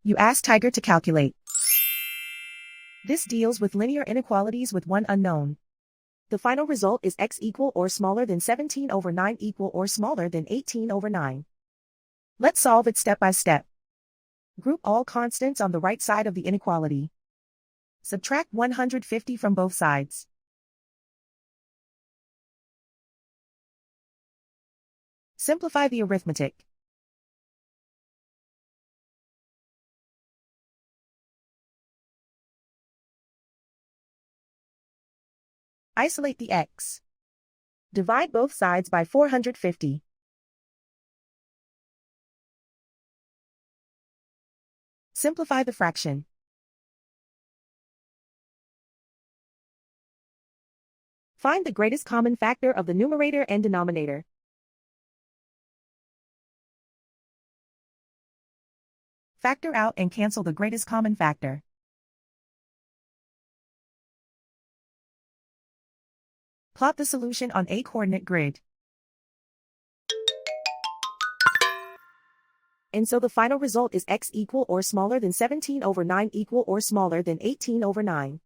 You ask Tiger to calculate. This deals with linear inequalities with one unknown. The final result is x equal or smaller than 17 over 9 equal or smaller than 18 over 9. Let's solve it step by step. Group all constants on the right side of the inequality. Subtract 150 from both sides. Simplify the arithmetic. Isolate the x. Divide both sides by 450. Simplify the fraction. Find the greatest common factor of the numerator and denominator. Factor out and cancel the greatest common factor. Plot the solution on a coordinate grid. And so the final result is x equal or smaller than 17 over 9 equal or smaller than 18 over 9.